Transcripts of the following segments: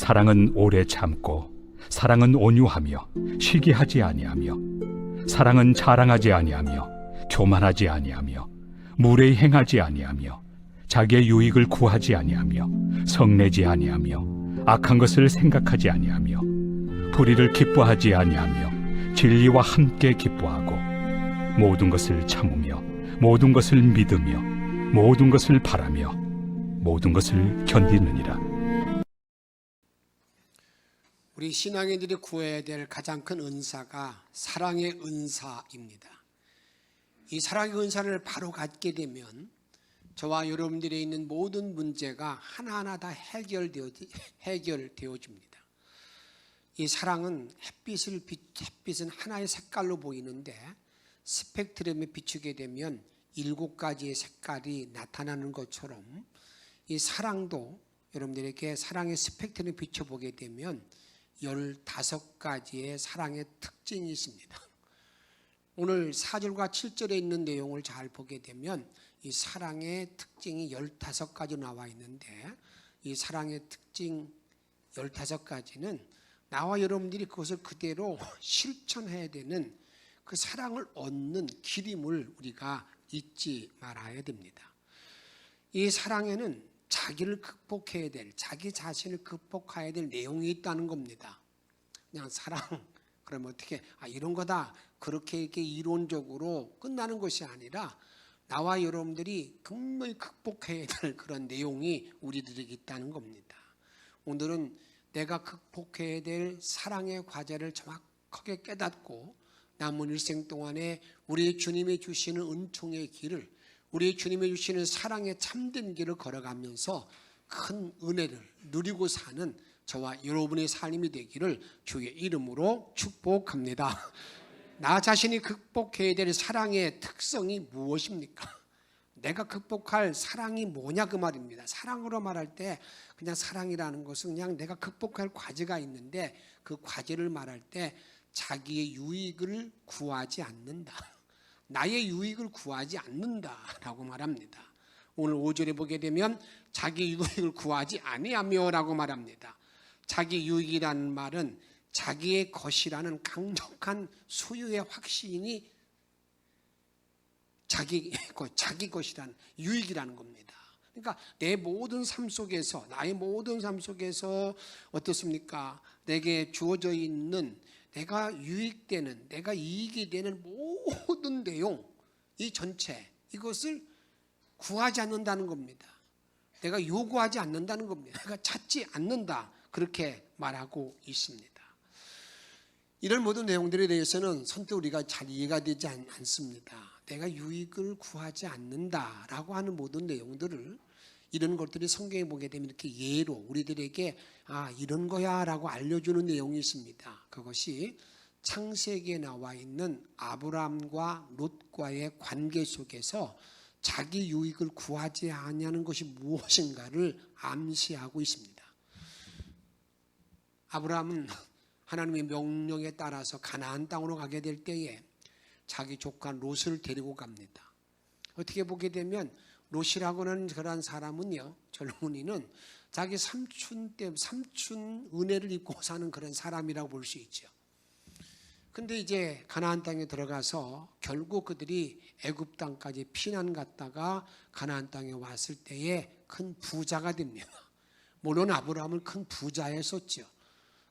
사랑은 오래 참고 사랑은 온유하며 시기하지 아니하며 사랑은 자랑하지 아니하며 교만하지 아니하며 무례히 행하지 아니하며 자기의 유익을 구하지 아니하며 성내지 아니하며 악한 것을 생각하지 아니하며 불의를 기뻐하지 아니하며 진리와 함께 기뻐하고 모든 것을 참으며 모든 것을 믿으며 모든 것을 바라며 모든 것을 견디느니라. 우리 신앙인들이 구해야 될 가장 큰 은사가 사랑의 은사입니다. 이 사랑의 은사를 바로 갖게 되면 저와 여러분들이 있는 모든 문제가 하나하나 다 해결되어집니다. 이 사랑은 햇빛은 하나의 색깔로 보이는데 스펙트럼에 비추게 되면 7가지의 색깔이 나타나는 것처럼 이 사랑도 여러분들에게 사랑의 스펙트럼에 비춰보게 되면 15가지의 사랑의 특징이 있습니다. 오늘 4절과 7절에 있는 내용을 잘 보게 되면 이 사랑의 특징이 15가지 나와 있는데 이 사랑의 특징 15가지는 나와 여러분들이 그것을 그대로 실천해야 되는 그 사랑을 얻는 길임을 우리가 잊지 말아야 됩니다. 이 사랑에는 자기를 극복해야 될, 자기 자신을 극복해야 될 내용이 있다는 겁니다. 그냥 사랑, 그러면 어떻게, 이런 거다. 그렇게 이렇게 이론적으로 끝나는 것이 아니라 나와 여러분들이 분명히 극복해야 될 그런 내용이 우리들에게 있다는 겁니다. 오늘은 내가 극복해야 될 사랑의 과제를 정확하게 깨닫고 남은 일생 동안에 우리 주님이 주시는 은총의 길을, 우리 주님이 주시는 사랑의 참된 길을 걸어가면서 큰 은혜를 누리고 사는 저와 여러분의 삶이 되기를 주의 이름으로 축복합니다. 나 자신이 극복해야 될 사랑의 특성이 무엇입니까? 내가 극복할 사랑이 뭐냐 그 말입니다. 사랑으로 말할 때 그냥 사랑이라는 것은 그냥 내가 극복할 과제가 있는데 그 과제를 말할 때 자기의 유익을 구하지 않는다. 나의 유익을 구하지 않는다라고 말합니다. 오늘 5절에 보게 되면 자기 유익을 구하지 아니하며 라고 말합니다. 자기 유익이라는 말은 자기의 것이라는 강력한 소유의 확신이 자기 것이라는 유익이라는 겁니다. 그러니까 내 모든 삶 속에서, 나의 모든 삶 속에서 어떻습니까? 내게 주어져 있는 내가 유익되는, 내가 이익이 되는 모든 내용, 이 전체, 이것을 구하지 않는다는 겁니다. 내가 요구하지 않는다는 겁니다. 내가 찾지 않는다. 그렇게 말하고 있습니다. 이런 모든 내용들에 대해서는 선뜻 우리가 잘 이해가 되지 않습니다. 내가 유익을 구하지 않는다라고 하는 모든 내용들을, 이런 것들이 성경에 보게 되면 이렇게 예로 우리들에게 이런 거야 라고 알려주는 내용이 있습니다. 그것이 창세기에 나와 있는 아브라함과 롯과의 관계 속에서 자기 유익을 구하지 않냐는 것이 무엇인가를 암시하고 있습니다. 아브라함은 하나님의 명령에 따라서 가나안 땅으로 가게 될 때에 자기 조카 롯을 데리고 갑니다. 어떻게 보게 되면 롯이라고 하는 그런 사람은요, 젊은이는 자기 삼촌 은혜를 입고 사는 그런 사람이라고 볼 수 있죠. 근데 이제 가나안 땅에 들어가서 결국 그들이 애굽 땅까지 피난 갔다가 가나안 땅에 왔을 때에 큰 부자가 됩니다. 물론 아브라함은 큰 부자였었죠.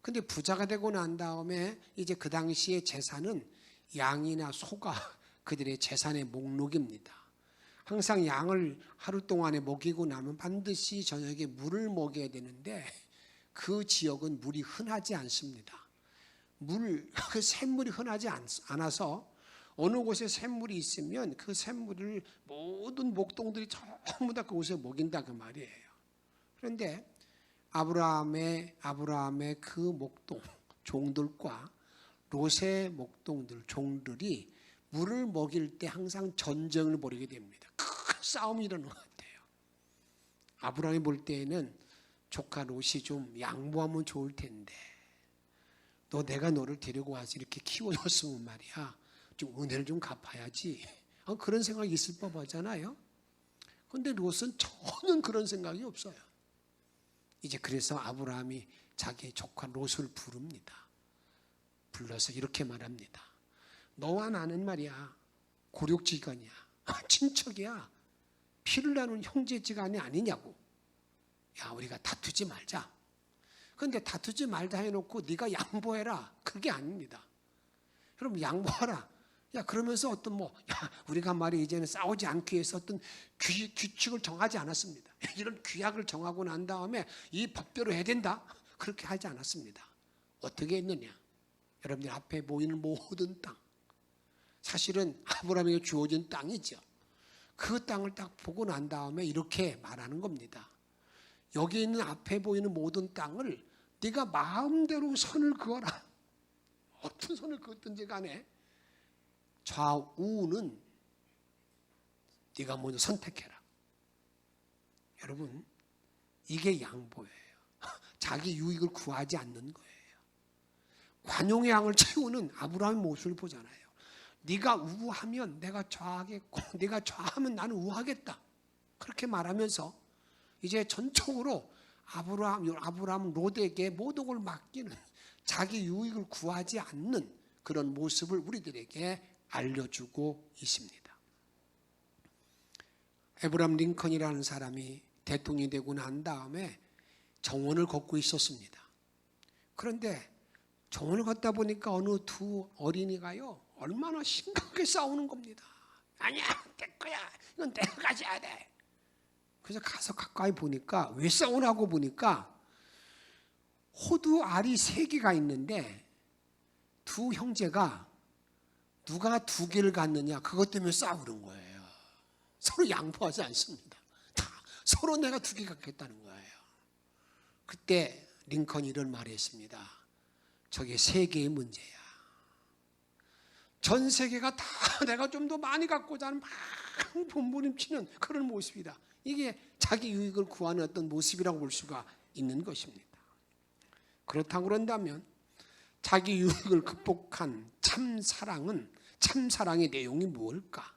근데 부자가 되고 난 다음에 이제 그 당시의 재산은 양이나 소가 그들의 재산의 목록입니다. 항상 양을 하루 동안에 먹이고 나면 반드시 저녁에 물을 먹여야 되는데 그 지역은 물이 흔하지 않습니다. 그 샘물이 흔하지 않아서 어느 곳에 샘물이 있으면 그 샘물을 모든 목동들이 전부 다 그곳에 먹인다 그 말이에요. 그런데 아브라함의 그 목동 종들과 롯의 목동들 종들이 물을 먹일 때 항상 전쟁을 벌이게 됩니다. 큰 싸움이 일어나는 것 같아요. 아브라함이 볼 때에는 조카 롯이 좀 양보하면 좋을 텐데, 내가 너를 데리고 와서 이렇게 키워줬으면 말이야, 좀 은혜를 좀 갚아야지. 그런 생각이 있을 법하잖아요. 그런데 롯은 전혀 그런 생각이 없어요. 이제 그래서 아브라함이 자기 조카 롯을 부릅니다. 불러서 이렇게 말합니다. 너와 나는 말이야 고륙지간이야, 친척이야, 피를 나눈 형제지간이 아니냐고. 야, 우리가 다투지 말자. 그런데 다투지 말자 해놓고 네가 양보해라, 그게 아닙니다. 그럼 양보하라. 야, 그러면서 어떤 우리가 말이 이제는 싸우지 않기 위해서 어떤 규칙을 정하지 않았습니다. 이런 규약을 정하고 난 다음에 이 법대로 해야 된다, 그렇게 하지 않았습니다. 어떻게 했느냐? 여러분들 앞에 보이는 모든 땅, 사실은 아브라함에게 주어진 땅이죠. 그 땅을 딱 보고 난 다음에 이렇게 말하는 겁니다. 여기 있는 앞에 보이는 모든 땅을 네가 마음대로 선을 그어라. 어떤 선을 그었든지 간에 좌우는 네가 먼저 선택해라. 여러분, 이게 양보예요. 자기 유익을 구하지 않는 거예요. 관용의 양을 채우는 아브라함의 모습을 보잖아요. 네가 우하면 내가 좌하겠고, 네가 좌하면 나는 우하겠다, 그렇게 말하면서 이제 전적으로 아브라함 롯에게 모든 걸 맡기는, 자기 유익을 구하지 않는 그런 모습을 우리들에게 알려주고 있습니다. 에브람 링컨이라는 사람이 대통령이 되고 난 다음에 정원을 걷고 있었습니다. 그런데 정원을 걷다 보니까 어느 두 어린이가요, 얼마나 심각하게 싸우는 겁니다. 아니야, 내 거야, 이건 내가 가져야 돼. 그래서 가서 가까이 보니까, 왜 싸우라고 보니까 호두 알이 3개가 있는데 두 형제가 누가 2개를 갖느냐, 그것 때문에 싸우는 거예요. 서로 양보하지 않습니다. 다 서로 내가 2개 갖겠다는 거예요. 그때 링컨이 이런 말을 했습니다. 저게 세계의 문제야. 전 세계가 다 내가 좀 더 많이 갖고자 하는 막 몸부림치는 그런 모습이다. 이게 자기 유익을 구하는 어떤 모습이라고 볼 수가 있는 것입니다. 그렇다고 그런다면 자기 유익을 극복한 참사랑의 내용이 무엇일까?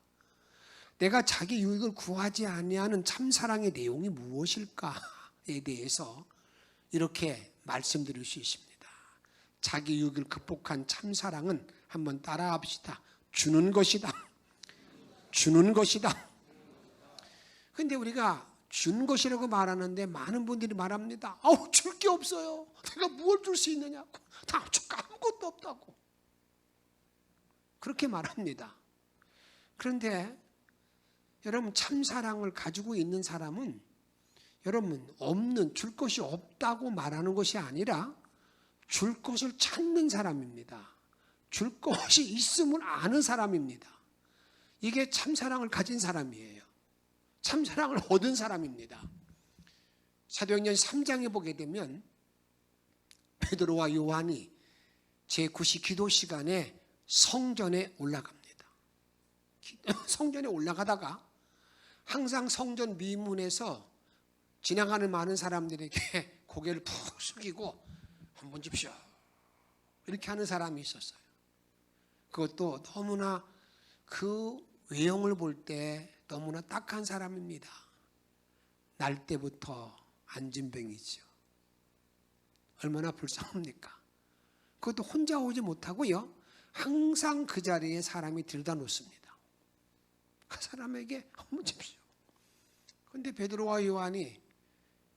내가 자기 유익을 구하지 아니하는 참사랑의 내용이 무엇일까에 대해서 이렇게 말씀드릴 수 있습니다. 자기 유익을 극복한 참사랑은 한번 따라합시다. 주는 것이다. 주는 것이다. 근데 우리가 준 것이라고 말하는데 많은 분들이 말합니다. 줄 게 없어요. 내가 무엇 줄 수 있느냐고. 다 아무것도 없다고. 그렇게 말합니다. 그런데 여러분, 참사랑을 가지고 있는 사람은 여러분 줄 것이 없다고 말하는 것이 아니라 줄 것을 찾는 사람입니다. 줄 것이 있음을 아는 사람입니다. 이게 참사랑을 가진 사람이에요. 참사랑을 얻은 사람입니다. 사도행전 3장에 보게 되면 베드로와 요한이 제9시 기도 시간에 성전에 올라갑니다. 성전에 올라가다가 항상 성전 미문에서 지나가는 많은 사람들에게 고개를 푹 숙이고 한번 줍시오, 이렇게 하는 사람이 있었어요. 그것도 너무나 그 외형을 볼 때 너무나 딱한 사람입니다. 날 때부터 안진뱅이죠. 얼마나 불쌍합니까? 그것도 혼자 오지 못하고요, 항상 그 자리에 사람이 들다 놓습니다. 그 사람에게 한번 줍시오. 그런데 베드로와 요한이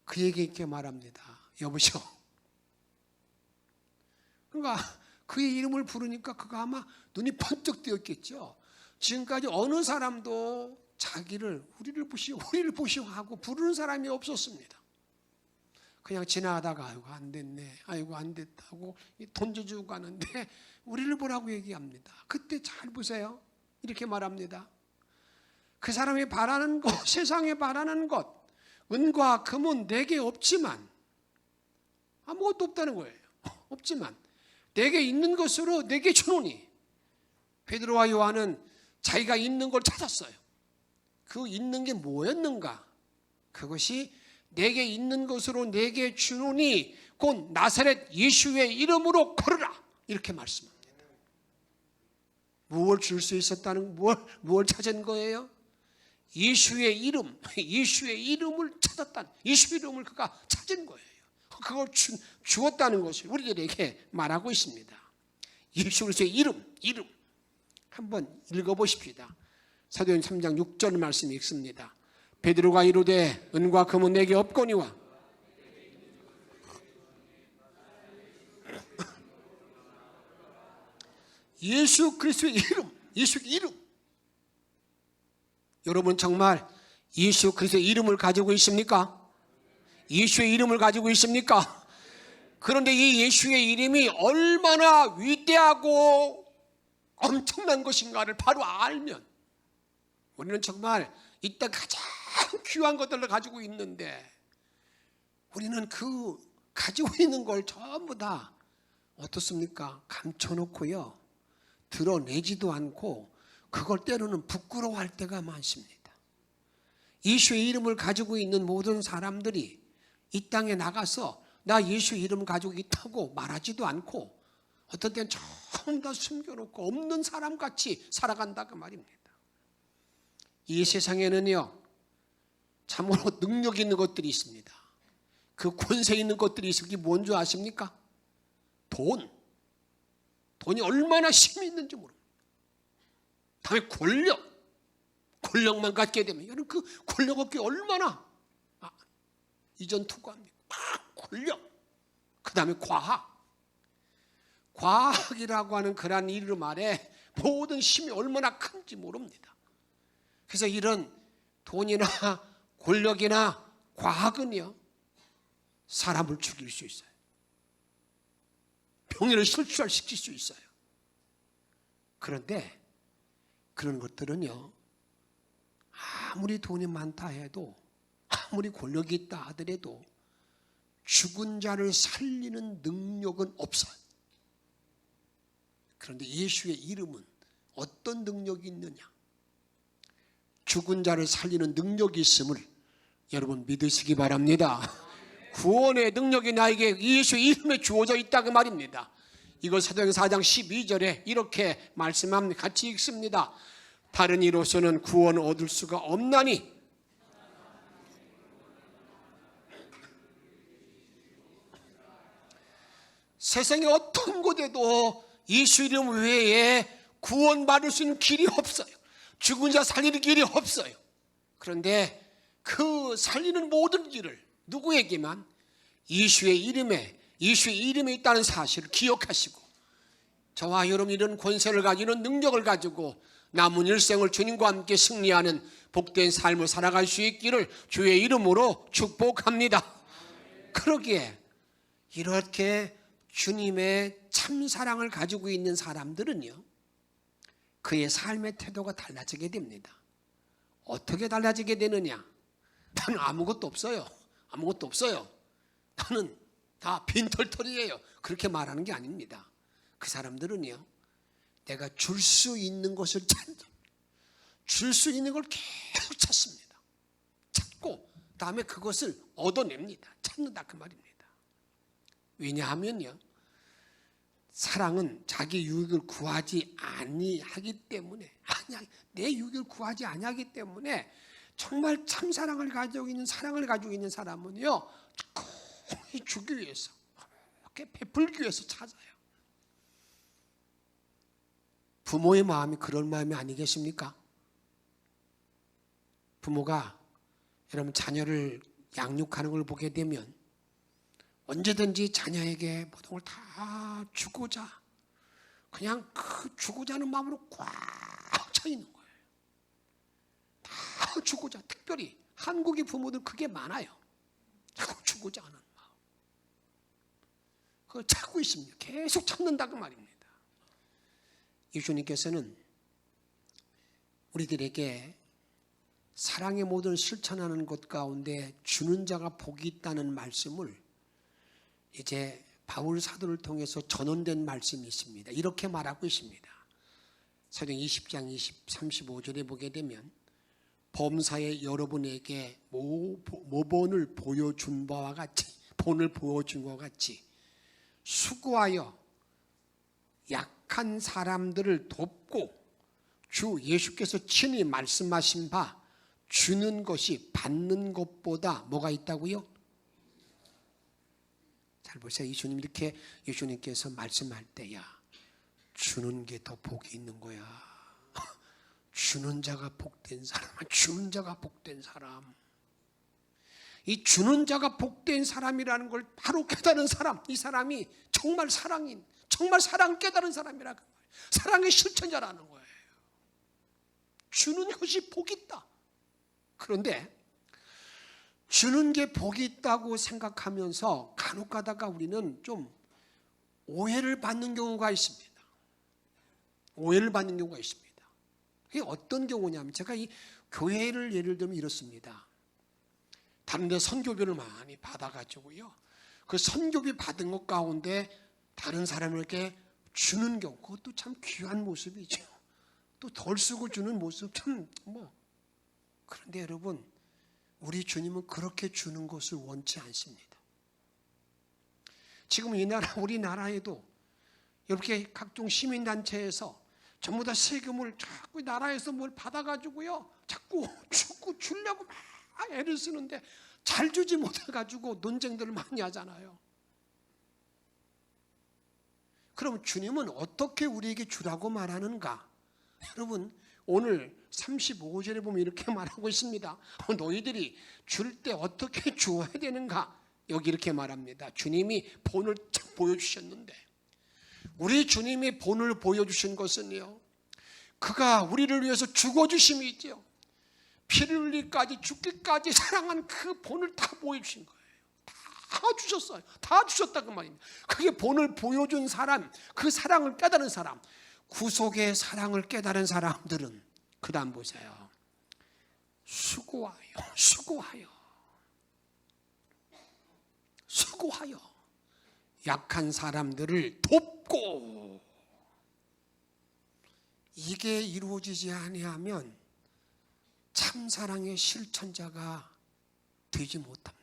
그에게 이렇게 말합니다. 여보시오. 그러니까 그의 이름을 부르니까 그가 아마 눈이 번쩍 뜨였겠죠. 지금까지 어느 사람도 자기를 우리를 보시오 하고 부르는 사람이 없었습니다. 그냥 지나가다가 아이고 안 됐네, 아이고 안 됐다고 던져주고 가는데 우리를 보라고 얘기합니다. 그때 잘 보세요. 이렇게 말합니다. 그 사람이 바라는 것, 세상에 바라는 것, 은과 금은 내게 없지만, 아무것도 없다는 거예요. 없지만 내게 있는 것으로 내게 주노니. 베드로와 요한은 자기가 있는 걸 찾았어요. 그 있는 게 뭐였는가? 그것이 내게 있는 것으로 내게 주노니 곧 나사렛 예수의 이름으로 걸으라, 이렇게 말씀합니다. 무엇을 줄 수 있었다는, 무엇을 찾은 거예요? 예수의 이름, 예수의 이름을 찾았다는, 예수의 이름을 그가 찾은 거예요. 그걸 주었다는 것을 우리들에게 말하고 있습니다. 예수 그리스도의 이름 한번 읽어보십시다. 사도행 3장 6절 말씀 읽습니다. 베드로가 이르되 은과 금은 내게 없거니와 예수 그리스도의 이름. 여러분 정말 예수 그리스도의 이름을 가지고 있습니까? 예수의 이름을 가지고 있습니까? 그런데 이 예수의 이름이 얼마나 위대하고 엄청난 것인가를 바로 알면 우리는 정말 이때 가장 귀한 것들을 가지고 있는데 우리는 그 가지고 있는 걸 전부 다 어떻습니까? 감춰놓고요, 드러내지도 않고 그걸 때로는 부끄러워할 때가 많습니다. 예수의 이름을 가지고 있는 모든 사람들이 이 땅에 나가서 나 예수의 이름 가지고 있다고 말하지도 않고 어떤 때는 전부 다 숨겨놓고 없는 사람같이 살아간다 그 말입니다. 이 세상에는요 참으로 능력 있는 것들이 있습니다. 그 권세 있는 것들이 있을 게 뭔지 아십니까? 돈이 얼마나 힘이 있는지 모릅니다. 다음에 권력만 갖게 되면 여러분 그 권력 얻기 얼마나 이전 투구합니다. 권력, 그 다음에 과학이라고 하는 그러한 이름 아래 모든 힘이 얼마나 큰지 모릅니다. 그래서 이런 돈이나 권력이나 과학은요 사람을 죽일 수 있어요. 병의를 실추시킬 수 있어요. 그런데 그런 것들은요 아무리 돈이 많다 해도 아무리 권력이 있다 하더라도 죽은 자를 살리는 능력은 없어요. 그런데 예수의 이름은 어떤 능력이 있느냐? 죽은 자를 살리는 능력이 있음을 여러분 믿으시기 바랍니다. 구원의 능력이 나에게 예수의 이름에 주어져 있다 그 말입니다. 이걸 사도행 4장 12절에 이렇게 말씀합니다. 같이 읽습니다. 다른 이로서는 구원 얻을 수가 없나니 세상에 어떤 곳에도 예수 이름 외에 구원받을 수 있는 길이 없어요. 죽은 자 살리는 길이 없어요. 그런데 그 살리는 모든 길을 누구에게만 예수의 이름에 있다는 사실을 기억하시고 저와 여러분 이런 권세를 가지고 이런 능력을 가지고 남은 일생을 주님과 함께 승리하는 복된 삶을 살아갈 수 있기를 주의 이름으로 축복합니다. 그러기에 이렇게 주님의 참사랑을 가지고 있는 사람들은요 그의 삶의 태도가 달라지게 됩니다. 어떻게 달라지게 되느냐? 나는 아무것도 없어요. 나는 다 빈털털이에요. 그렇게 말하는 게 아닙니다. 그 사람들은요 내가 줄 수 있는 것을 줄 수 있는 걸 계속 찾습니다. 찾고 다음에 그것을 얻어냅니다. 찾는다 그 말입니다. 왜냐하면요 사랑은 자기 유익을 구하지 아니하기 때문에 내 유익을 구하지 아니하기 때문에 정말 참사랑을 가지고 있는 사랑을 가지고 있는 사람은요 거의 주기 위해서 이렇게 베풀기 위해서 찾아요. 부모의 마음이 그런 마음이 아니겠습니까? 부모가 여러분 자녀를 양육하는 걸 보게 되면 언제든지 자녀에게 모든 걸 다 주고자 그냥 그 주고자 하는 마음으로 꽉 차 있는 거예요. 다 주고자. 특별히 한국의 부모들 그게 많아요. 자꾸 주고자 하는 마음. 그걸 찾고 있습니다. 계속 찾는다 그 말입니다. 예수님께서는 우리들에게 사랑의 모든 실천하는 것 가운데 주는 자가 복이 있다는 말씀을 이제 바울 사도를 통해서 전언된 말씀이 있습니다. 이렇게 말하고 있습니다. 사도행 20장 35절에 보게 되면 범사에 여러분에게 모본을 보여준 바와 같이 수고하여 약한 사람들을 돕고 주 예수께서 친히 말씀하신 바 주는 것이 받는 것보다 뭐가 있다고요? 잘 보세요. 예수님께서 말씀할 때야 주는 게 더 복이 있는 거야. 주는 자가 복된 사람, 주는 자가 복된 사람. 이 주는 자가 복된 사람이라는 걸 바로 깨달은 사람, 이 사람이 정말 사랑인, 정말 사랑을 깨달은 사람이라 그 말이에요. 사랑의 실천자라는 거예요. 주는 것이 복이 있다. 그런데 주는 게 복이 있다고 생각하면서 간혹 가다가 우리는 좀 오해를 받는 경우가 있습니다. 오해를 받는 경우가 있습니다. 그게 어떤 경우냐면 제가 이 교회를 예를 들면 이렇습니다. 다른 데 선교비를 많이 받아가지고요. 그 선교비 받은 것 가운데 다른 사람에게 주는 경우, 그것도 참 귀한 모습이죠. 또 덜 쓰고 주는 모습 참 그런데 여러분, 우리 주님은 그렇게 주는 것을 원치 않습니다. 지금 우리나라에도 이렇게 각종 시민단체에서 전부 다 세금을 자꾸 나라에서 뭘 받아가지고요, 자꾸 주려고 막 애를 쓰는데 잘 주지 못해가지고 논쟁들을 많이 하잖아요. 그럼 주님은 어떻게 우리에게 주라고 말하는가? 여러분, 오늘 35절에 보면 이렇게 말하고 있습니다. 너희들이 줄 때 어떻게 주어야 되는가? 여기 이렇게 말합니다. 주님이 본을 보여주셨는데, 우리 주님이 본을 보여주신 것은요, 그가 우리를 위해서 죽어주심이죠. 피를 흘리기까지 죽기까지 사랑한 그 본을 다 보여주신 거예요. 다 주셨어요. 다 주셨다 그 말입니다. 그게 본을 보여준 사람, 그 사랑을 깨달은 사람, 구속의 사랑을 깨달은 사람들은 그 다음 보세요. 수고하여 약한 사람들을 돕고. 이게 이루어지지 아니하면 참사랑의 실천자가 되지 못합니다.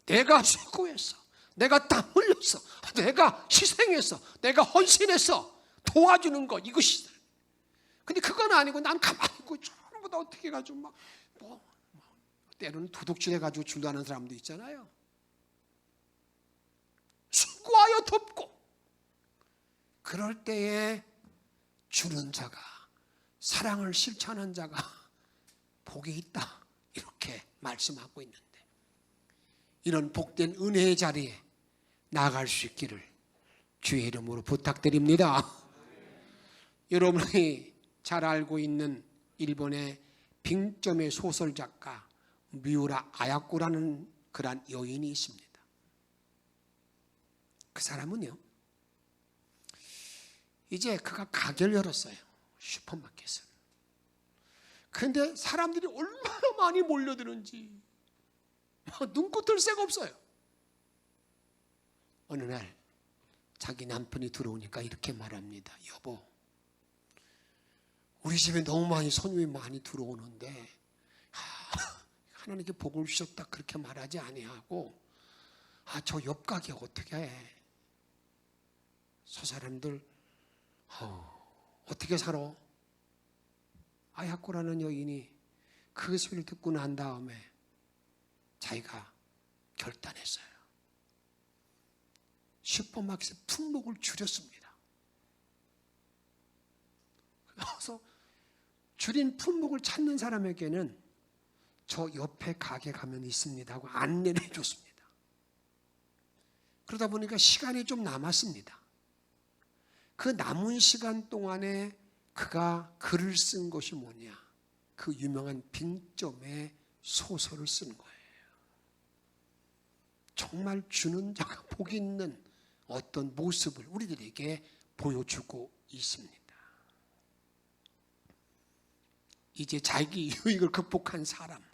내가 수고했어, 내가 땀 흘렸어, 내가 희생했어, 내가 헌신했어, 도와주는 것, 이것이. 근데 그건 아니고 난 가만히 있고 전부 다 어떻게 해가지고 때로는 도둑질 해가지고 줄다는 사람도 있잖아요. 수고하여 돕고. 그럴 때에 주는 자가, 사랑을 실천하는 자가 복이 있다, 이렇게 말씀하고 있는데, 이런 복된 은혜의 자리에 나아갈 수 있기를 주의 이름으로 부탁드립니다. 여러분이 잘 알고 있는 일본의 빙점의 소설작가 미우라 아야코라는 그런 여인이 있습니다. 그 사람은요, 이제 그가 가게를 열었어요. 슈퍼마켓을. 그런데 사람들이 얼마나 많이 몰려드는지 눈코 뜰 새가 없어요. 어느 날 자기 남편이 들어오니까 이렇게 말합니다. 여보, 우리 집에 너무 손님이 많이 들어오는데 하나님께 복을 주셨다 그렇게 말하지 아니하고, 저 옆 가게 어떻게 해? 저 사람들 어떻게 살아? 아야코라는 여인이 그 소리를 듣고 난 다음에 자기가 결단했어요. 슈퍼마켓의 품목을 줄였습니다. 그래서 줄인 품목을 찾는 사람에게는 저 옆에 가게 가면 있습니다 하고 안내를 해줬습니다. 그러다 보니까 시간이 좀 남았습니다. 그 남은 시간 동안에 그가 글을 쓴 것이 뭐냐? 그 유명한 빙점의 소설을 쓴 거예요. 정말 주는 자가 복이 있는 어떤 모습을 우리들에게 보여주고 있습니다. 이제 자기 유익을 극복한 사람,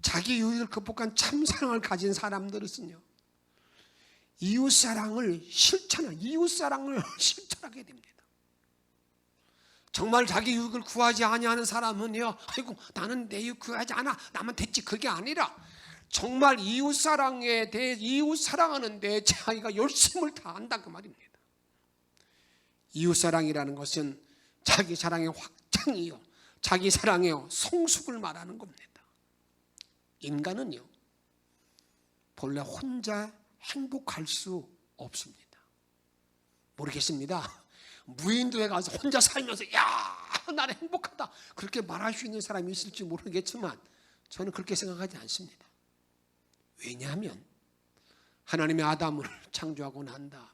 자기 유익을 극복한 참사랑을 가진 사람들은요, 이웃사랑을 실천하게 됩니다. 정말 자기 유익을 구하지 아니하는 사람은요, 아이고 나는 내 유익 구하지 않아, 나만 됐지, 그게 아니라 정말 이웃사랑에 대해, 이웃사랑하는 데 자기가 열심을 다한다 그 말입니다. 이웃사랑이라는 것은 자기 사랑의 확장이요, 자기 사랑의 성숙을 말하는 겁니다. 인간은요, 본래 혼자 행복할 수 없습니다. 모르겠습니다. 무인도에 가서 혼자 살면서 야, 나는 행복하다 그렇게 말할 수 있는 사람이 있을지 모르겠지만 저는 그렇게 생각하지 않습니다. 왜냐하면 하나님이 아담을 창조하고 난 다음에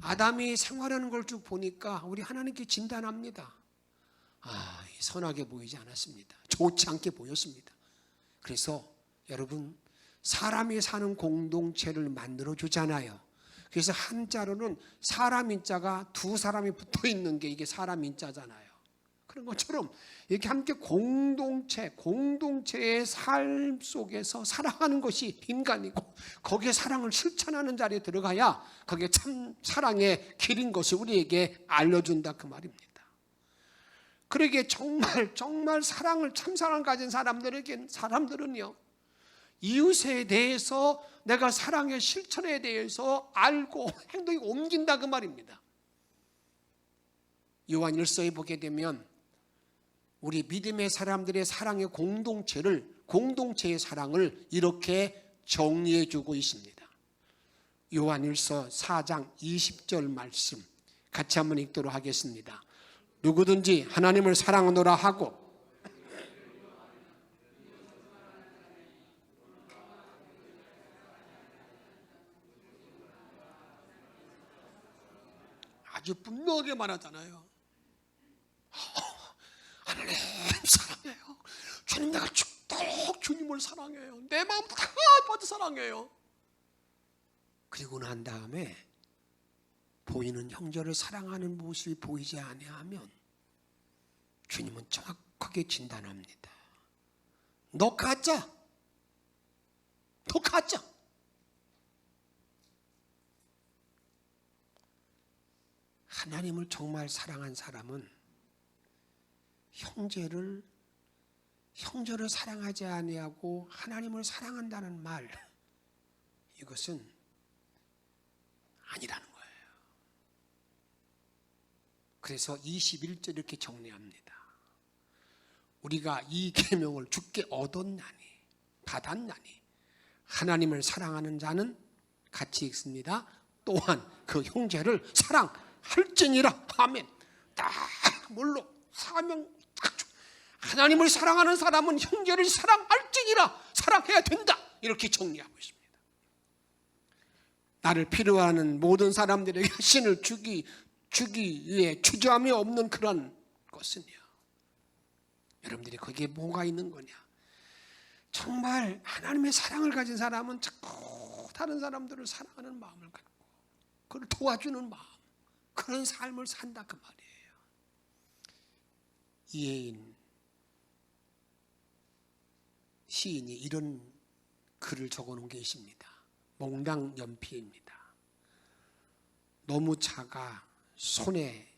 아담이 생활하는 걸 쭉 보니까 우리 하나님께 진단합니다. 선하게 보이지 않았습니다. 좋지 않게 보였습니다. 그래서 여러분, 사람이 사는 공동체를 만들어 주잖아요. 그래서 한자로는 사람 인자가 두 사람이 붙어 있는 게 이게 사람 인자잖아요. 그런 것처럼 이렇게 함께 공동체의 삶 속에서 살아가는 것이 인간이고 거기에 사랑을 실천하는 자리에 들어가야 그게 참 사랑의 길인 것을 우리에게 알려준다 그 말입니다. 그러기에 정말 사랑을 참 사랑을 가진 사람들은요 이웃에 대해서 내가 사랑의 실천에 대해서 알고 행동이 옮긴다 그 말입니다. 요한 1서에 보게 되면 우리 믿음의 사람들의 사랑의 공동체의 사랑을 이렇게 정리해 주고 있습니다. 요한 1서 4장 20절 말씀 같이 한번 읽도록 하겠습니다. 누구든지 하나님을 사랑하노라 하고 아주 분명하게 말하잖아요. 하나님 사랑해요. 주님 내가 죽도록 주님을 사랑해요. 내 마음도 다 아파도 사랑해요. 그리고 난 다음에 보이는 형제를 사랑하는 모습이 보이지 아니하면 주님은 정확하게 진단합니다. 너 가짜. 하나님을 정말 사랑한 사람은 형제를 사랑하지 아니하고 하나님을 사랑한다는 말, 이것은 아니라는 거예요. 그래서 21절 이렇게 정리합니다. 우리가 이 계명을 주께 받았나니 하나님을 사랑하는 자는 같이 읽습니다. 또한 그 형제를 사랑할지니라. 아멘. 딱 뭘로 사명 딱 하나님을 사랑하는 사람은 형제를 사랑할지니라. 사랑해야 된다. 이렇게 정리하고 있습니다. 나를 필요하는 모든 사람들에게 신을 주기 위해 주저함이 없는 그런 것은요. 여러분들이 거기에 뭐가 있는 거냐? 정말 하나님의 사랑을 가진 사람은 자꾸 다른 사람들을 사랑하는 마음을 갖고 그를 도와주는 마음, 그런 삶을 산다 그 말이에요. 이혜인 시인이 이런 글을 적어놓은 게 있습니다. 몽당 연필입니다. 너무 작아 손에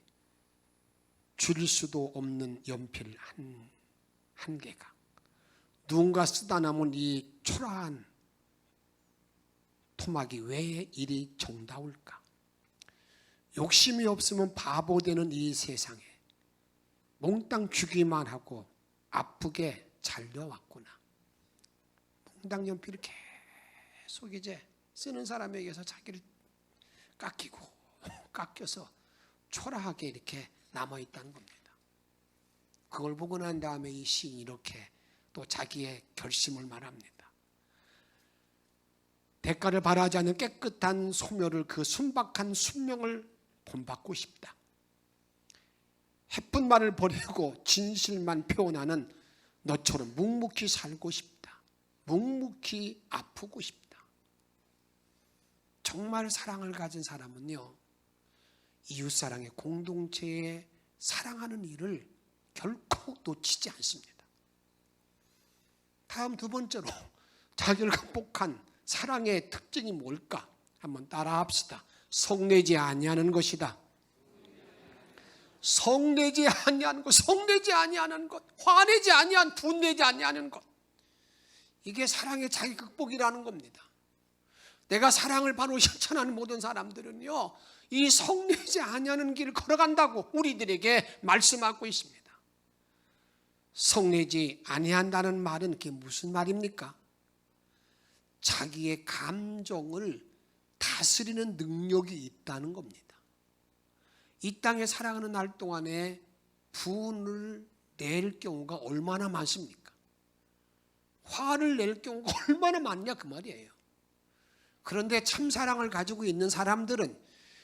줄 수도 없는 연필 한 개가 누군가 쓰다 남은 이 초라한 토막이 왜 이리 정다울까? 욕심이 없으면 바보 되는 이 세상에 몽땅 주기만 하고 아프게 잘려왔구나. 몽땅 연필을 계속 이제 쓰는 사람에게서 자기를 깎여서 초라하게 이렇게 남아있다는 겁니다. 그걸 보고 난 다음에 이 시인이 이렇게 또 자기의 결심을 말합니다. 대가를 바라지 않는 깨끗한 소멸을 그 순박한 순명을 본받고 싶다. 해픈 말을 버리고 진실만 표현하는 너처럼 묵묵히 살고 싶다. 묵묵히 아프고 싶다. 정말 사랑을 가진 사람은요, 이웃사랑의 공동체에 사랑하는 일을 결코 놓치지 않습니다. 다음 두 번째로 자기를 극복한 사랑의 특징이 뭘까? 한번 따라합시다. 성내지 아니하는 것이다. 성내지 아니하는 것, 화내지 아니한, 분내지 아니하는 것. 이게 사랑의 자기 극복이라는 겁니다. 내가 사랑을 바로 실천하는 모든 사람들은요, 이 성내지 아니하는 길을 걸어간다고 우리들에게 말씀하고 있습니다. 성내지 아니한다는 말은 그게 무슨 말입니까? 자기의 감정을 다스리는 능력이 있다는 겁니다. 이 땅에 살아가는 날 동안에 분을 낼 경우가 얼마나 많습니까? 화를 낼 경우가 얼마나 많냐 그 말이에요. 그런데 참사랑을 가지고 있는 사람들은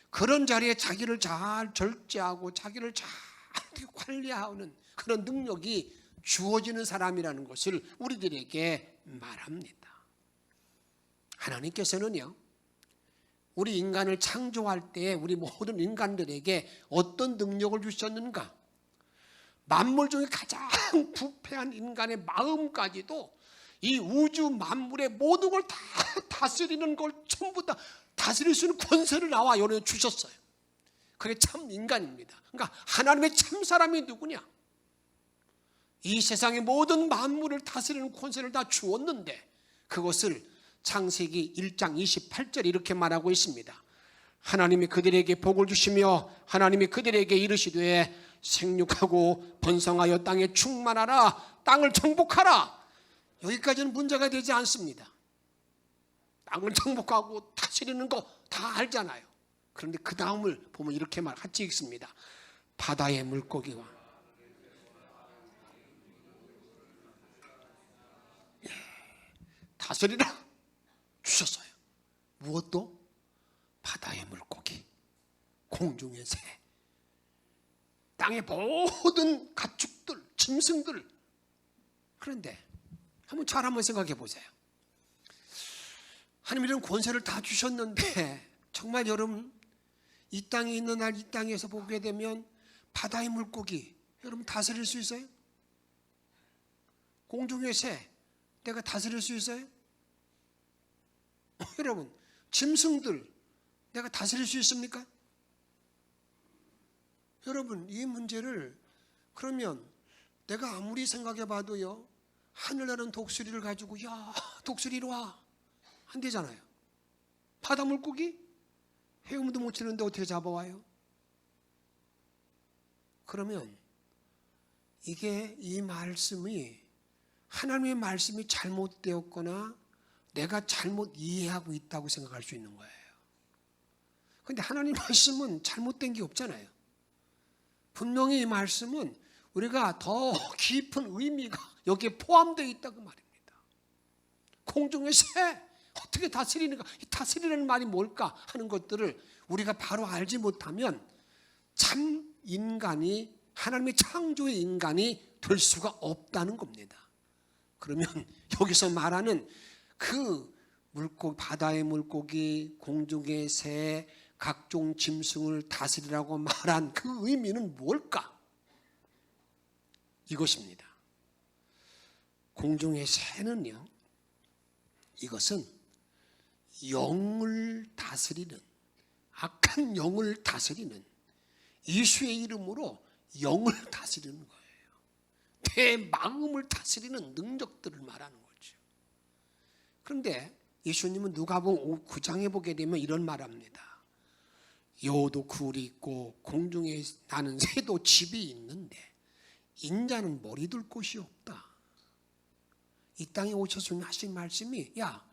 그런 자리에 자기를 잘 절제하고 자기를 잘 관리하는 그런 능력이 주어지는 사람이라는 것을 우리들에게 말합니다. 하나님께서는요, 우리 인간을 창조할 때 우리 모든 인간들에게 어떤 능력을 주셨는가? 만물 중에 가장 부패한 인간의 마음까지도 이 우주 만물의 모든 걸 다 다스리는 걸 전부 다 다스릴 수 있는 권세를 나와 여러분에 주셨어요. 그게 참 인간입니다. 그러니까 하나님의 참 사람이 누구냐? 이 세상의 모든 만물을 다스리는 권세를 다 주었는데 그것을 창세기 1장 28절에 이렇게 말하고 있습니다. 하나님이 그들에게 복을 주시며 하나님이 그들에게 이르시되 생육하고 번성하여 땅에 충만하라, 땅을 정복하라. 여기까지는 문제가 되지 않습니다. 땅을 정복하고 다스리는 거 다 알잖아요. 그런데 그 다음을 보면 이렇게 같이 읽습니다. 바다의 물고기와 다스리라 주셨어요. 무엇도? 바다의 물고기, 공중의 새, 땅의 모든 가축들, 짐승들. 그런데 한번 생각해 보세요. 하나님 이런 권세를 다 주셨는데 정말 여러분 이 땅에 있는 날 이 땅에서 보게 되면 바다의 물고기 여러분 다스릴 수 있어요? 공중의 새 내가 다스릴 수 있어요? 여러분 짐승들 내가 다스릴 수 있습니까? 여러분 이 문제를 그러면 내가 아무리 생각해 봐도요, 하늘나는 독수리를 가지고 야 독수리 이리 와 안 되잖아요. 바다 물고기 헤엄도 못 치는데 어떻게 잡아와요? 그러면 이게 이 말씀이 하나님의 말씀이 잘못되었거나 내가 잘못 이해하고 있다고 생각할 수 있는 거예요. 그런데 하나님 말씀은 잘못된 게 없잖아요. 분명히 이 말씀은 우리가 더 깊은 의미가 여기에 포함되어 있다고 말입니다. 공중의 새 어떻게 다스리는가? 이 다스리는 말이 뭘까 하는 것들을 우리가 바로 알지 못하면 참 인간이 하나님의 창조의 인간이 될 수가 없다는 겁니다. 그러면 여기서 말하는 그 물고기, 바다의 물고기, 공중의 새, 각종 짐승을 다스리라고 말한 그 의미는 뭘까? 이것입니다. 공중의 새는요, 이것은 영을 다스리는, 악한 영을 다스리는, 예수의 이름으로 영을 다스리는 거예요. 내 마음을 다스리는 능력들을 말하는 거죠. 그런데 예수님은 누가복음 9장에 보게 되면 이런 말합니다. 여우도 굴이 있고 공중에 나는 새도 집이 있는데 인자는 머리 둘 곳이 없다. 이 땅에 오셔서 하신 말씀이 야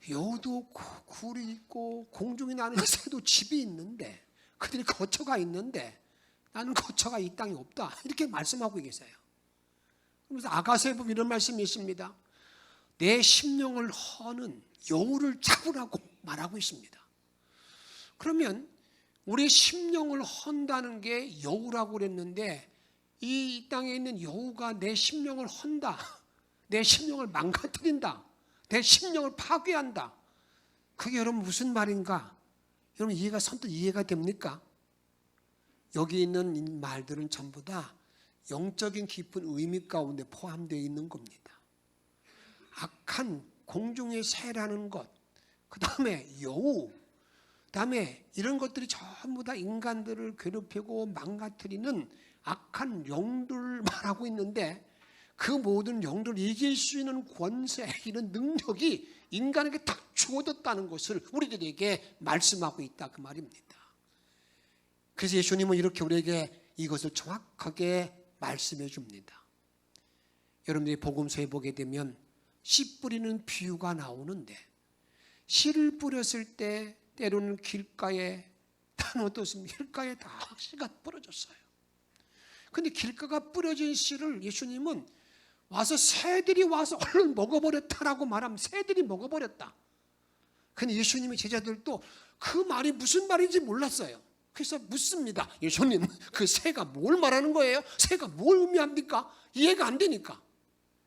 여우도 굴이 있고 공중에 나는 새도 집이 있는데 그들이 거처가 있는데 나는 거처가 이 땅에 없다. 이렇게 말씀하고 계세요. 그래서 아가서에 보면 이런 말씀이 있습니다. 내 심령을 허는 여우를 잡으라고 말하고 있습니다. 그러면 우리 심령을 헌다는 게 여우라고 그랬는데 이 땅에 있는 여우가 내 심령을 헌다. 내 심령을 망가뜨린다. 내 심령을 파괴한다. 그게 여러분 무슨 말인가? 여러분 선뜻 이해가 됩니까? 여기 있는 말들은 전부 다 영적인 깊은 의미 가운데 포함되어 있는 겁니다. 악한 공중의 새라는 것, 그 다음에 여우, 그 다음에 이런 것들이 전부 다 인간들을 괴롭히고 망가뜨리는 악한 영들을 말하고 있는데 그 모든 영들을 이길 수 있는 권세, 이런 능력이 인간에게 딱 주어졌다는 것을 우리들에게 말씀하고 있다 그 말입니다. 그래서 예수님은 이렇게 우리에게 이것을 정확하게 말씀해 줍니다. 여러분들이 복음서에 보게 되면 씨 뿌리는 비유가 나오는데 씨를 뿌렸을 때 때로는 길가에 어떻습니까? 길가에 다 씨가 뿌려졌어요. 근데 길가가 뿌려진 씨를 예수님은 와서 새들이 와서 얼른 먹어버렸다라고 말하면 새들이 먹어버렸다. 근데 예수님의 제자들도 그 말이 무슨 말인지 몰랐어요. 그래서 묻습니다. 예수님, 그 새가 뭘 말하는 거예요? 새가 뭘 의미합니까? 이해가 안 되니까.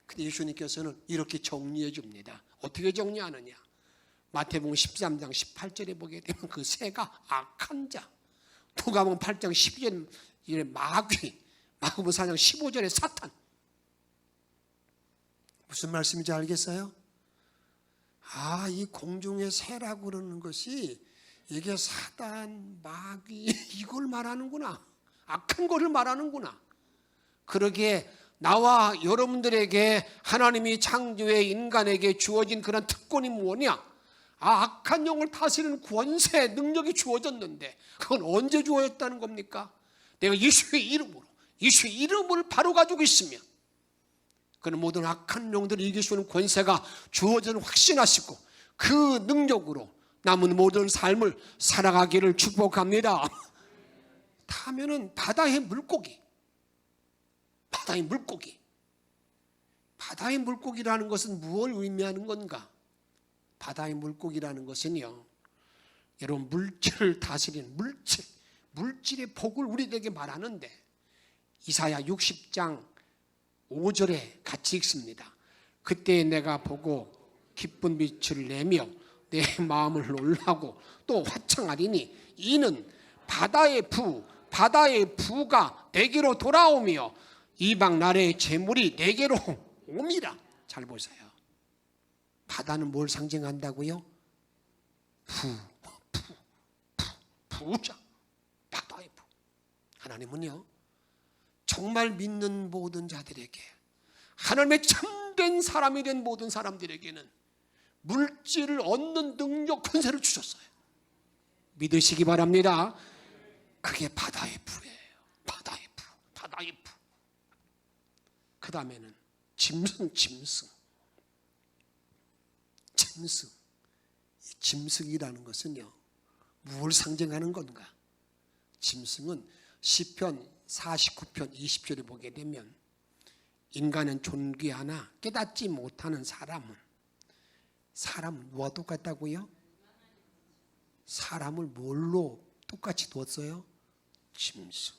근데 예수님께서는 이렇게 정리해 줍니다. 어떻게 정리하느냐? 마태복음 13장 18절에 보게 되면 그 새가 악한 자, 누가복음 8장 12절에 마귀, 마가복음 4장 15절에 사탄. 무슨 말씀인지 알겠어요? 이 공중의 새라고 그러는 것이 이게 사단, 마귀 이걸 말하는구나. 악한 것을 말하는구나. 그러기에 나와 여러분들에게 하나님이 창조의 인간에게 주어진 그런 특권이 뭐냐? 악한 영을 다스리는 권세, 능력이 주어졌는데 그건 언제 주어졌다는 겁니까? 내가 예수의 이름을 바로 가지고 있으면 그는 모든 악한 영들을 이길 수 있는 권세가 주어진 확신하시고 그 능력으로 남은 모든 삶을 살아가기를 축복합니다. 다음에는 바다의 물고기. 바다의 물고기라는 것은 무엇을 의미하는 건가? 바다의 물고기라는 것은요, 여러분 물질을 다스리는 물질의 복을 우리에게 말하는데 이사야 60장 5절에 같이 읽습니다. 그때 내가 보고 기쁜 빛을 내며 내 마음을 놀라고 또 화창하리니 이는 바다의 부가 내게로 돌아오며 이방 나라의 재물이 내게로 옵니다. 잘 보세요. 바다는 뭘 상징한다고요? 부자. 바다의 부. 하나님은요, 정말 믿는 모든 자들에게, 하나님의 참된 사람이 된 모든 사람들에게는 물질을 얻는 능력, 권세를 주셨어요. 믿으시기 바랍니다. 그게 바다의 부예요. 바다의 부. 그 다음에는 짐승. 이 짐승이라는 것은요, 무엇을 상징하는 건가? 짐승은 시편 49편 20절에 보게 되면 인간은 존귀하나 깨닫지 못하는 사람은 뭐와 똑같다고요? 사람을 뭘로 똑같이 두었어요? 짐승.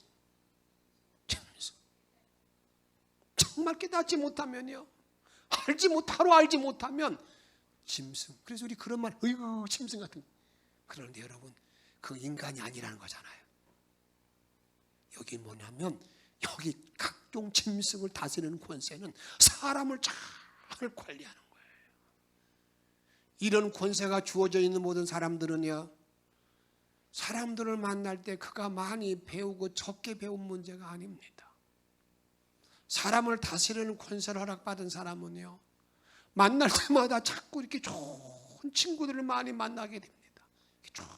정말 깨닫지 못하면요, 알지 못하면 짐승. 그래서 우리 그런 말, 어이구 짐승 같은. 그런데 여러분, 그 인간이 아니라는 거잖아요. 여기 뭐냐면 여기 각종 짐승을 다스리는 권세는 사람을 잘 관리하는 거예요. 이런 권세가 주어져 있는 모든 사람들은요, 사람들을 만날 때 그가 많이 배우고 적게 배운 문제가 아닙니다. 사람을 다스리는 권세를 허락받은 사람은요, 만날 때마다 자꾸 이렇게 좋은 친구들을 많이 만나게 됩니다. 좋은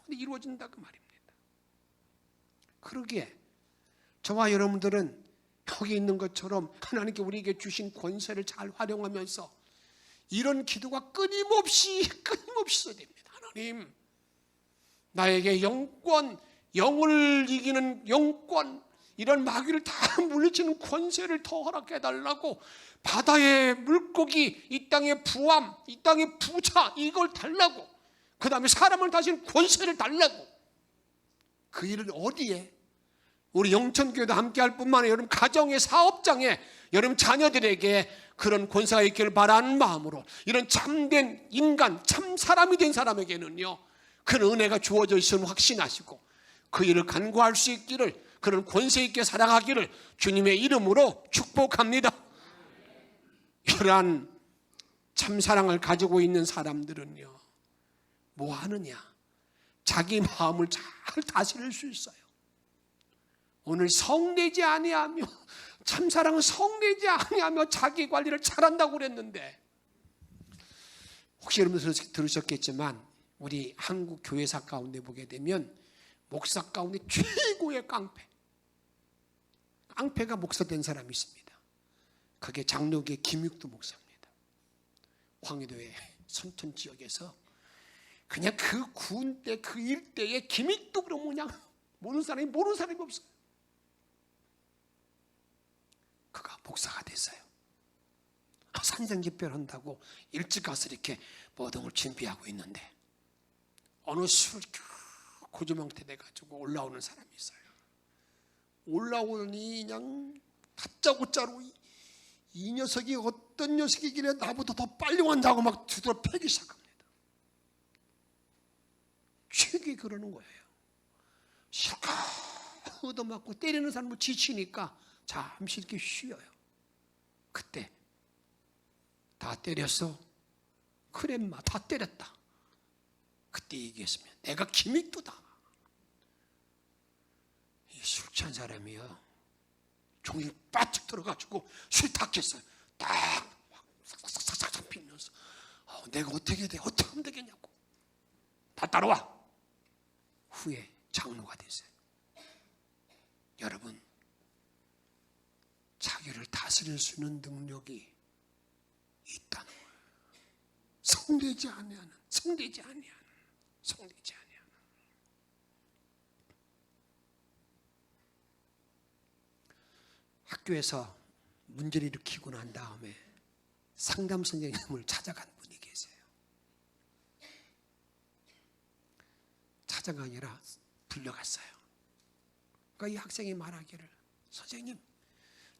일이 이루어진다 그 말입니다. 그러기에 저와 여러분들은 여기 있는 것처럼 하나님께 우리에게 주신 권세를 잘 활용하면서 이런 기도가 끊임없이 있어야 됩니다. 하나님, 나에게 영을 이기는 영권, 이런 마귀를 다 물리치는 권세를 더 허락해달라고, 바다의 물고기, 이 땅의 부함, 이 땅의 부자, 이걸 달라고, 그 다음에 사람을 다스리는 권세를 달라고. 그 일을 어디에? 우리 영천교회도 함께할 뿐만 아니라 여러분 가정의 사업장에 여러분 자녀들에게 그런 권세가 있기를 바라는 마음으로, 이런 참된 인간, 참 사람이 된 사람에게는요, 그런 은혜가 주어져 있음을 확신하시고 그 일을 간구할 수 있기를, 그런 권세 있게 살아가기를 주님의 이름으로 축복합니다. 이러한 참사랑을 가지고 있는 사람들은요, 뭐 하느냐? 자기 마음을 잘 다스릴 수 있어요. 오늘 성내지 아니하며, 참사랑은 성내지 아니하며 자기 관리를 잘한다고 그랬는데, 혹시 여러분 들으셨겠지만 우리 한국 교회사 가운데 보게 되면 목사 가운데 최고의 깡패가 목사 된 사람이 있습니다. 그게 장로교의 김육두 목사입니다. 광해도의 선천 지역에서 그냥 그 군대 그 일대에 기믹독으로 그냥 모르는 사람이 없어요. 그가 목사가 됐어요. 산상집회한다고 일찍 가서 이렇게 모든 걸 준비하고 있는데 어느 술 고조망태 돼가지고 올라오는 사람이 있어요. 올라오니 그냥 다짜고짜로 이 녀석이 어떤 녀석이길래 나보다 더 빨리 왔다고 막 두드러 패기 시작합니다. 취기 그러는 거예요. 실컷 얻어맞고 때리는 사람을 지치니까 잠시 이렇게 쉬어요. 그때 다 때렸어? 그래 인마 다 때렸다. 그때 얘기했으면 내가 기믹도다. 이 술 취한 사람이요 종이 바짝 들어가지고 술 다 깼어요. 딱 싹싹싹싹 피면서 내가 어떻게 돼? 어떻게 하면 되겠냐고. 다 따라와. 후에 장로가 됐어요. 여러분, 자기를 다스릴 수 있는 능력이 있다는 거예요. 성되지 아니하는. 학교에서 문제를 일으키고 난 다음에 상담 선생님을 찾아간 분이 계세요. 찾아가 아니라 불려갔어요. 그러니까 이 학생이 말하기를, 선생님,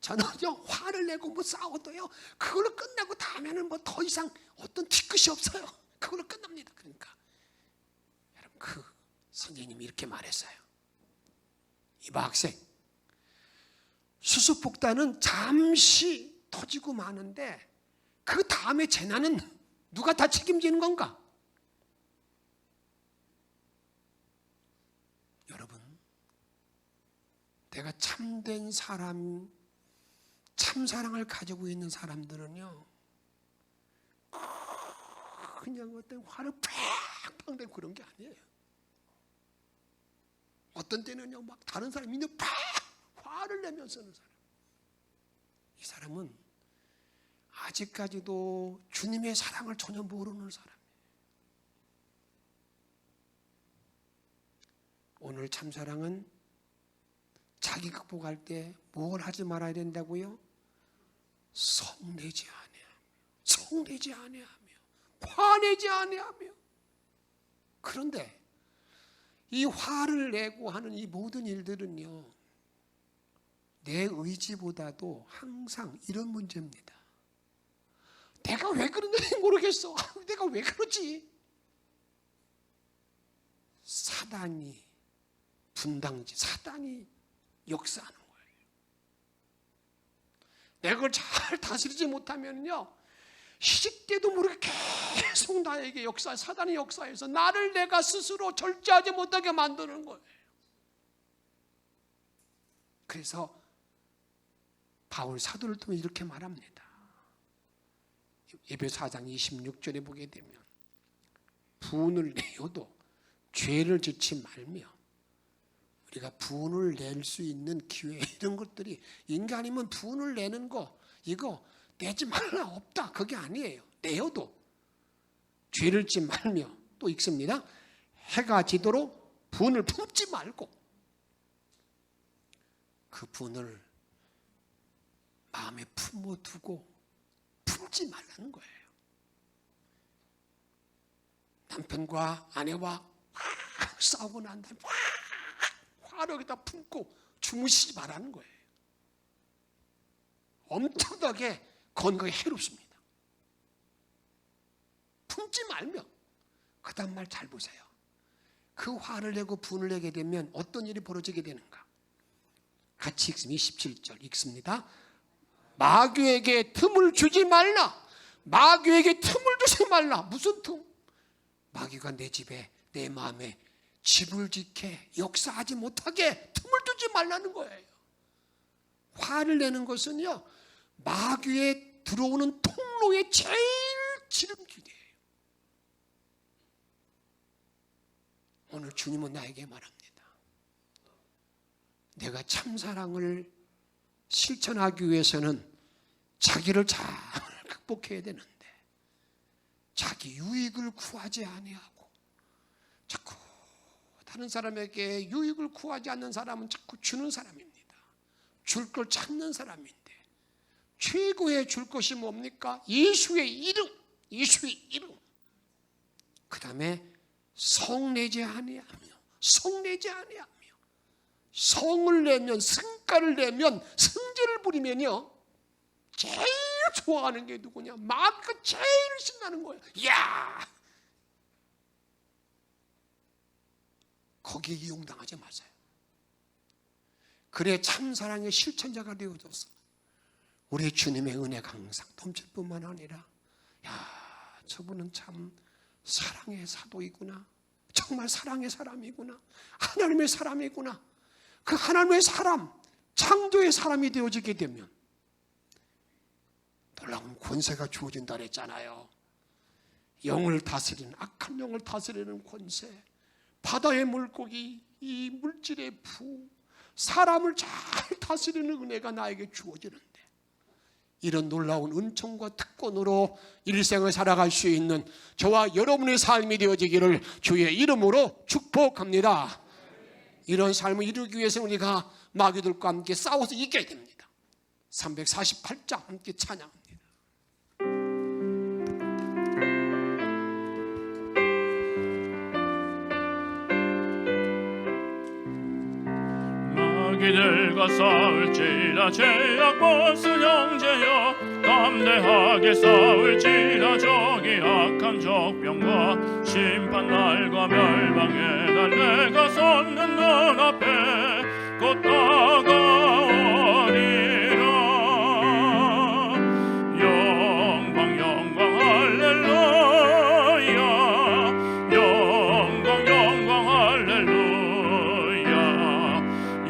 저는요 화를 내고 뭐 싸워도요 그걸로 끝나고 다음에는 뭐 더 이상 어떤 뒤끝이 없어요. 그걸로 끝납니다. 그러니까 여러분, 그 선생님이 이렇게 말했어요. 이봐 학생, 수수폭탄은 잠시 터지고 마는데 그 다음에 재난은 누가 다 책임지는 건가? 여러분, 내가 참된 사람, 참사랑을 가지고 있는 사람들은요 그냥 어떤 화를 팍팍 내고 그런 게 아니에요. 어떤 때는요 막 다른 사람이 있는 팍 화를 내면서 하는 사람. 이 사람은 아직까지도 주님의 사랑을 전혀 모르는 사람이에요. 오늘 참사랑은 자기 극복할 때 뭘 하지 말아야 된다고요? 성내지 아니하며 화내지 아니하며. 그런데 이 화를 내고 하는 이 모든 일들은요 내 의지보다도 항상 이런 문제입니다. 내가 왜 그러는지 모르겠어. 내가 왜 그러지? 사단이 분당지, 사단이 역사하는 거예요. 내가 그걸 잘 다스리지 못하면요 시집 때도 모르게 계속 나에게 사단이 역사해서 나를 내가 스스로 절제하지 못하게 만드는 거예요. 그래서 바울 사도를 통해 이렇게 말합니다. 에베소 4장 26절에 보게 되면 분을 내어도 죄를 짓지 말며. 우리가 분을 낼 수 있는 기회, 이런 것들이, 인간이면 분을 내는 거 이거 내지 말라 없다, 그게 아니에요. 내어도 죄를 짓지 말며, 또 읽습니다. 해가 지도록 분을 품지 말고. 그 분을 마음에 품어두고 품지 말라는 거예요. 남편과 아내와 싸우고 난 다음에 화를 여기다 품고 주무시지 말라는 거예요. 엄청나게 건강에 해롭습니다. 품지 말며. 그 다음 말 잘 보세요. 그 화를 내고 분을 내게 되면 어떤 일이 벌어지게 되는가? 같이 읽습니다. 27절 읽습니다. 마귀에게 틈을 주지 말라. 마귀에게 틈을 주지 말라. 무슨 틈? 마귀가 내 집에, 내 마음에 집을 지게 역사하지 못하게 틈을 두지 말라는 거예요. 화를 내는 것은요 마귀에 들어오는 통로의 제일 지름길이에요. 오늘 주님은 나에게 말합니다. 내가 참사랑을 실천하기 위해서는 자기를 잘 극복해야 되는데 자기 유익을 구하지 아니하고 자꾸 다른 사람에게 유익을 구하지 않는 사람은 자꾸 주는 사람입니다. 줄 걸 찾는 사람인데 최고의 줄 것이 뭡니까? 예수의 이름, 예수의 이름. 그 다음에 성내지 아니하며, 성내지 아니하며, 성을 내면, 성과를 내면, 성제를 부리면요 제일 좋아하는 게 누구냐? 마귀가 제일 신나는 거예요. 야, 거기에 이용당하지 마세요. 그래 참 사랑의 실천자가 되어줘서 우리 주님의 은혜가 항상 넘칠 뿐만 아니라, 야, 저분은 참 사랑의 사도이구나, 정말 사랑의 사람이구나, 하나님의 사람이구나. 그 하나님의 사람, 창조의 사람이 되어지게 되면 놀라운 권세가 주어진다 그랬잖아요. 영을 다스리는, 악한 영을 다스리는 권세, 바다의 물고기, 이 물질의 부, 사람을 잘 다스리는 은혜가 나에게 주어지는데, 이런 놀라운 은총과 특권으로 일생을 살아갈 수 있는 저와 여러분의 삶이 되어지기를 주의 이름으로 축복합니다. 이런 삶을 이루기 위해서 우리가 마귀들과 함께 싸워서 이겨야 됩니다. 348장 함께 찬양합니다. 마귀들과 싸울지라 죄악 벗은 형제여, 담대하게 싸울지라 저기 악한 적병과 심판날과 멸망의 날 내가 섰는 눈 앞에 곧 다가오리라. 영광 영광 할렐루야, 영광 영광 할렐루야,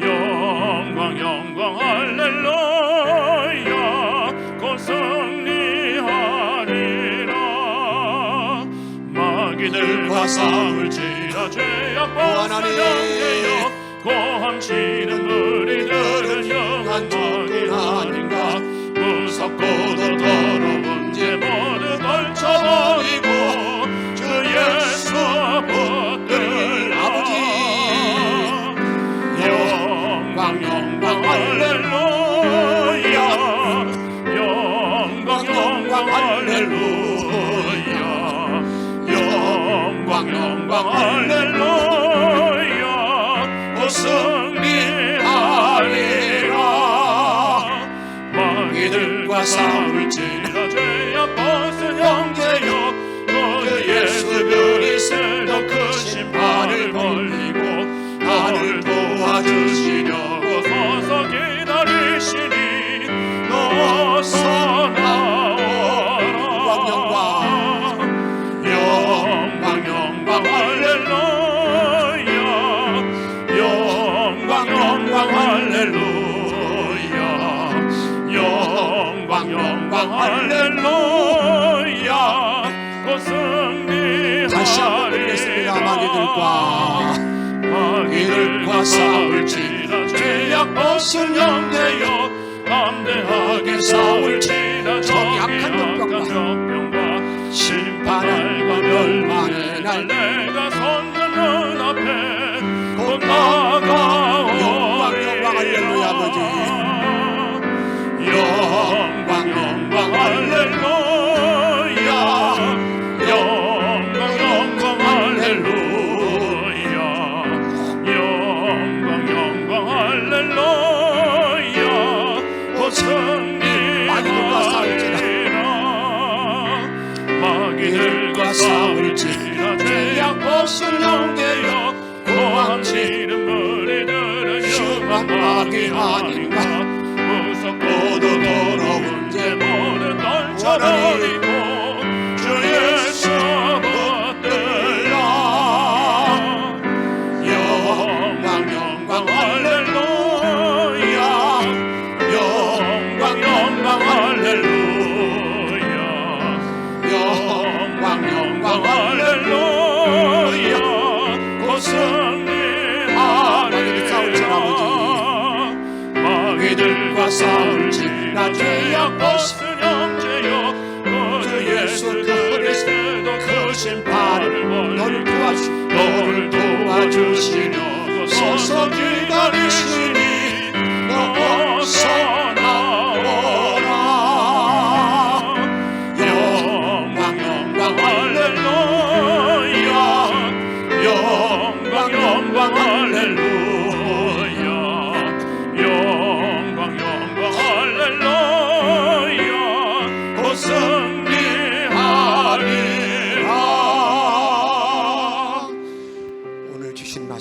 영광 영광 할렐루야, 곧 승리하리라. 마귀들과 싸울지라 죄악 벗은 형제여, 고함치는 무리들은 영한 마귀 아닌가. 무섭고도 더러운 죄 모두 걸쳐버리고 주 예수 붙들라. 아버지 영광 영광 할렐루야, 영광 영광 할렐루야, 영광 영광 할렐루야, 곧 승리하리라. 마귀들과 싸울지라 죄악 벗은 형제여, 그 예수 그리스도 그 심판을 벌리고 나를 도와주시려고 서서 기다리시니 어서 나오라. 영광 영광 할렐루야, 영광 영광 할렐루야, 영광 영광 할렐루야, 곧 다시 한번 드리겠습니다. 마귀들과 싸울지라 죄악 벗은 형제여, 담대하게 싸울지라 저기 악한 적병과 심판날과 멸망의 날 내가 섰는 눈 앞에 곧 나가오리라. 영광 영광 할렐루야, 영광 영광 할렐루야, 영광 영광 할렐루야, 곧 승리하리라. 마귀들과 싸울지라 죄악 벗은 형제여, 고함치는 무리들은 흉한 마귀 아닌가. 무섭고도 더러운 죄 모두 떨쳐버리고 주 예수 붙들라. 영광 영광 할렐루야, 영광 영광 할렐루야, 영광 영광 할렐루야, 곧 승리하리라. 마귀들과 싸울지라 죄악 벗은 형제여, 그 예수 그리스도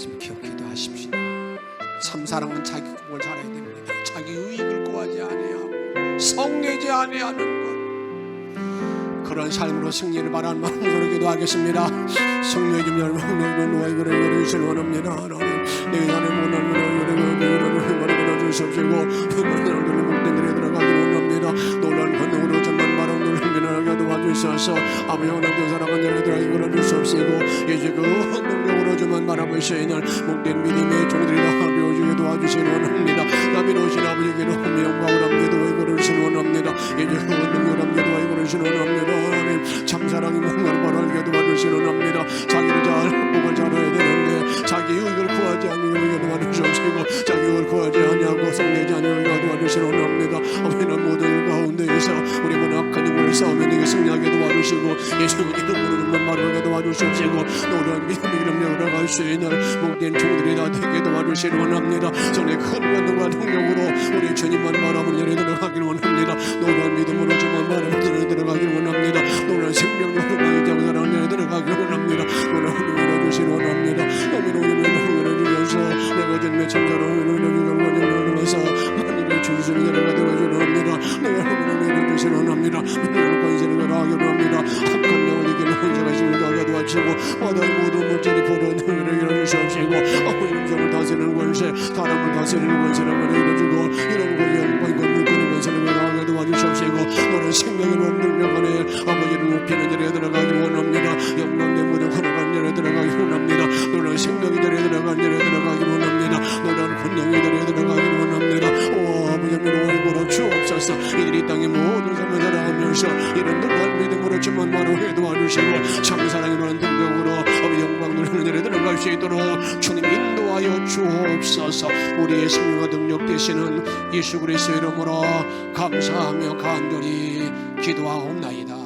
말씀 기억하십시다. 참 사랑은 자기 꿈을 살아야 됩니다. 자기 유익을 구하지 아니하고 성내지 아니하는 것, 그런 삶으로 승리를 바라는 마음으로 기도하겠습니다. 승리의 좀 열망을 너희 그를 실원합니다. 하나님 내 안에 못난 그를 주십시고 목대들에 들어가기 원합니다. 놀란 권능으로 전만 바로 놀라게 도와주셔서 아버지 하나님 사랑하는 여러분들에게 그를 주십시고 이제 그 능력으로 저만 바라보시는 목된 믿음의 종들이 다 배워지게 도와주시기 원합니다. 나비로우신 아버지께로 영광을 함께도 이거를 원합니다. 이제 그 능력을 함께도 이거를 원합니다. 하나님 참사랑이 뭔가를 바라게 도와주시기 원합니다. 자기를 잘 복을 잘해야 되는데 자기 유익을 구하지 않으려고 도와주시고 자기 유익을 구하지 아니하고 성내지 않으려고 도와주시기 원합니다. 아버지는 모든 일 가운데에서 우리 악한 힘을 싸우며 내게 승리하게 도와주시고 예수님 이름으로 정말 말하게 도와주시고 노래한 믿음의 이름으로 걸어갈 수 있는 목된 종들이 다 되게 도와주시기 원합니다. 정말 큰 권능과 능력으로 우리 주님만 바라보는 열에 들어가기를 원합니다. 노래한 믿음으로 주만 바라보는 열에 들어가기를 원합니다. 노래한 생명력으로 많이 잡아가는 열에 들어가기를 원합니다. 노래한 믿음으로 주시기 원합니다. 믿음으로 주셔서 내가 정말 참사로 원해서 하나님의 주시는 열에 들어가기를 원합니다. 노래한 주시기 원합니다. 믿음으로 권세를 걸어가기를 원합니다. 악한 명을 이기는 권세가 있음을 가게 도와주시고 바다의 모든 물질이 포도는 열에 주시옵시고 아버지 음성을 다스리는 권세, 사람을 다스리는 권세를 걸어주고 이런 권세 이끄는 권세를 걸어가게 도와주시옵시고 너는 생명의 능력 안에 아버지를 높이는 자리에 들어가기를 원합니다. 영광의 무대 걸어간 자리에 들어가기를 원합니다. 너는 생명의 자리에 들어간 자리에 들어가기를 원합니다. 너는 권능의 자리에 들어가기를 원합니다. 오 아버지 하나님 얼굴을 주옵소서. 이들이 땅의 모든 삶을 살아가면서 이런 놀라운 믿음으로 주만 바라보게 도와주시고 참사랑이라는 능력으로 아버지 영광 누리는 자리에 들어갈 수 있도록 주님 인도하여 주옵소서. 우리의 생명과 능력 되시는 예수 그리스도의 이름으로 감사하며 간절히 기도하옵나이다.